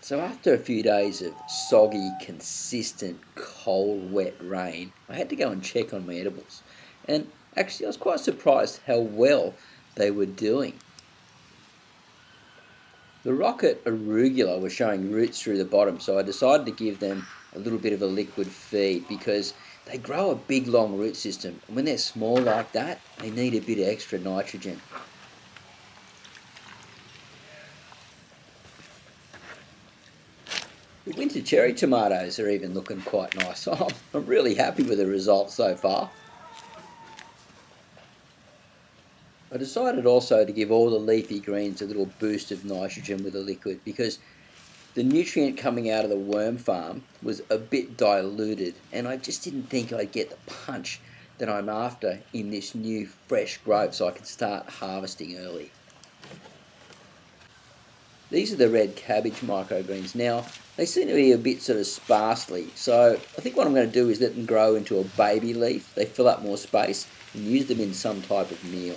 So after a few days of soggy, consistent, cold, wet rain, I had to go and check on my edibles. And actually I was quite surprised how well they were doing. The rocket arugula were showing roots through the bottom, so I decided to give them a little bit of a liquid feed because they grow a big long root system, and when they're small like that, they need a bit of extra nitrogen. The winter cherry tomatoes are even looking quite nice. I'm really happy with the results so far. I decided also to give all the leafy greens a little boost of nitrogen with the liquid because the nutrient coming out of the worm farm was a bit diluted, and I just didn't think I'd get the punch that I'm after in this new fresh growth so I could start harvesting early. These are the red cabbage microgreens. Now, they seem to be a bit sort of sparsely, so I think what I'm going to do is let them grow into a baby leaf. They fill up more space and use them in some type of meal.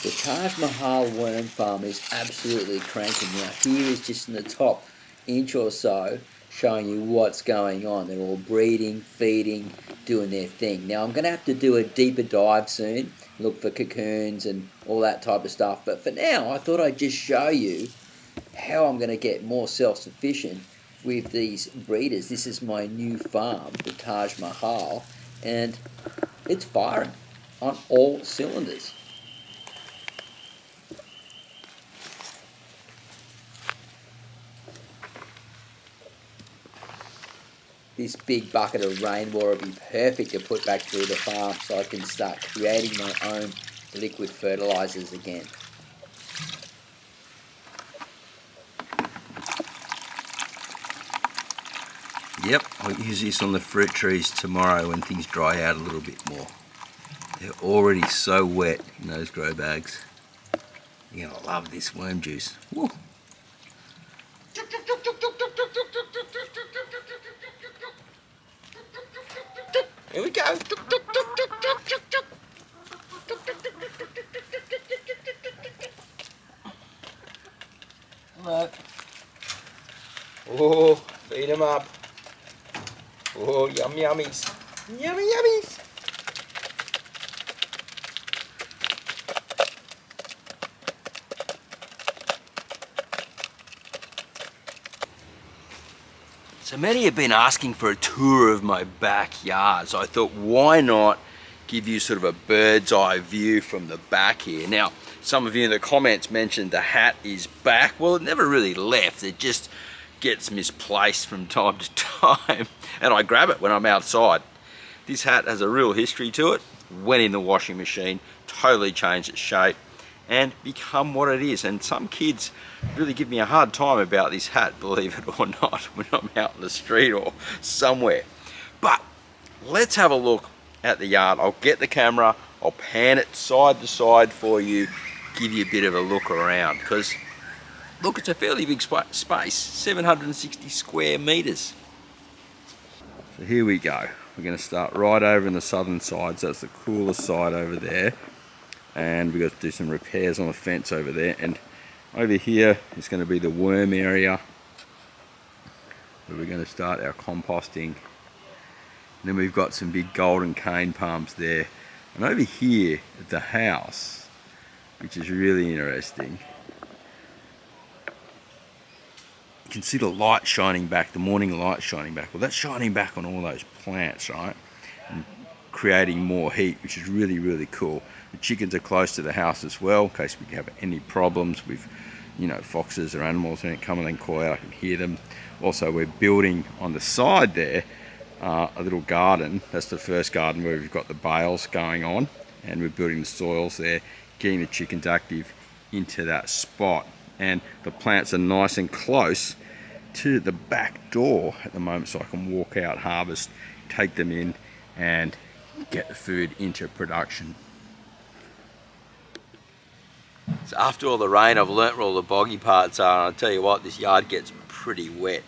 The Taj Mahal worm farm is absolutely cranking. Now here is just in the top inch or so showing you what's going on. They're all breeding, feeding, doing their thing. Now I'm going to have to do a deeper dive soon, look for cocoons and all that type of stuff. But for now I thought I'd just show you how I'm going to get more self-sufficient with these breeders. This is my new farm, the Taj Mahal, and it's firing on all cylinders. This big bucket of rainwater will be perfect to put back through the farm so I can start creating my own liquid fertilizers again. Yep, I'll use this on the fruit trees tomorrow when things dry out a little bit more. They're already so wet in those grow bags. You're going to love this worm juice. Woo. Here we go. Look. Oh, feed them up. Oh, yum yummies. Yummy yummies. So many have been asking for a tour of my backyard, so I thought why not give you sort of a bird's eye view from the back here. Now, some of you in the comments mentioned the hat is back. Well, it never really left, it just gets misplaced from time to time, and I grab it when I'm outside. This hat has a real history to it, went in the washing machine, totally changed its shape, and become what it is. And some kids really give me a hard time about this hat, believe it or not, when I'm out in the street or somewhere. But let's have a look at the yard. I'll get the camera, I'll pan it side to side for you, give you a bit of a look around, because look, it's a fairly big space, 760 square meters. So here we go. We're going to start right over in the southern side, so that's the coolest side over there. And we've got to do some repairs on the fence over there, and over here is going to be the worm area where we're going to start our composting. And then we've got some big golden cane palms there, and over here at the house, which is really interesting, you can see the light shining back, the morning light shining back. Well, that's shining back on all those plants, right, and creating more heat, which is really, really cool. The chickens are close to the house as well, in case we have any problems with, you know, foxes or animals when it come and then call out, I can hear them. Also, we're building on the side there a little garden. That's the first garden where we've got the bales going on, and we're building the soils there, getting the chickens active into that spot. And the plants are nice and close to the back door at the moment, so I can walk out, harvest, take them in, and get the food into production. So after all the rain, I've learnt where all the boggy parts are, and I'll tell you what, this yard gets pretty wet.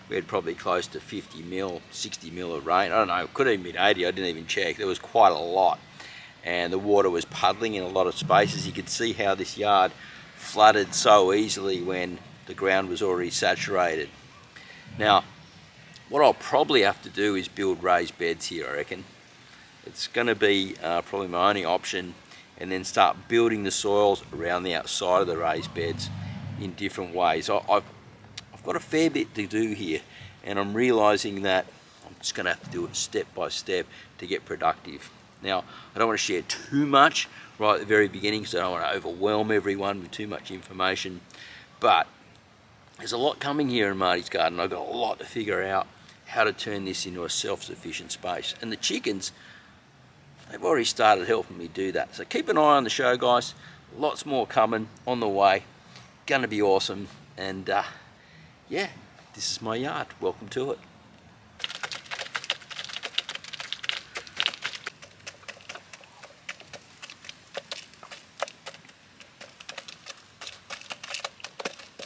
we had probably close to 50 mil, 60 mil of rain. I don't know, it could have been 80, I didn't even check. There was quite a lot. And the water was puddling in a lot of spaces. You could see how this yard flooded so easily when the ground was already saturated. Now, what I'll probably have to do is build raised beds here, I reckon. It's going to be probably my only option, and then start building the soils around the outside of the raised beds in different ways. I've got a fair bit to do here, and I'm realizing that I'm just going to have to do it step by step to get productive. Now, I don't want to share too much right at the very beginning because I don't want to overwhelm everyone with too much information, but there's a lot coming here in Marty's garden. I've got a lot to figure out how to turn this into a self-sufficient space. And the chickens, they've already started helping me do that. So keep an eye on the show, guys. Lots more coming on the way. Gonna be awesome. And yeah, this is my yard. Welcome to it.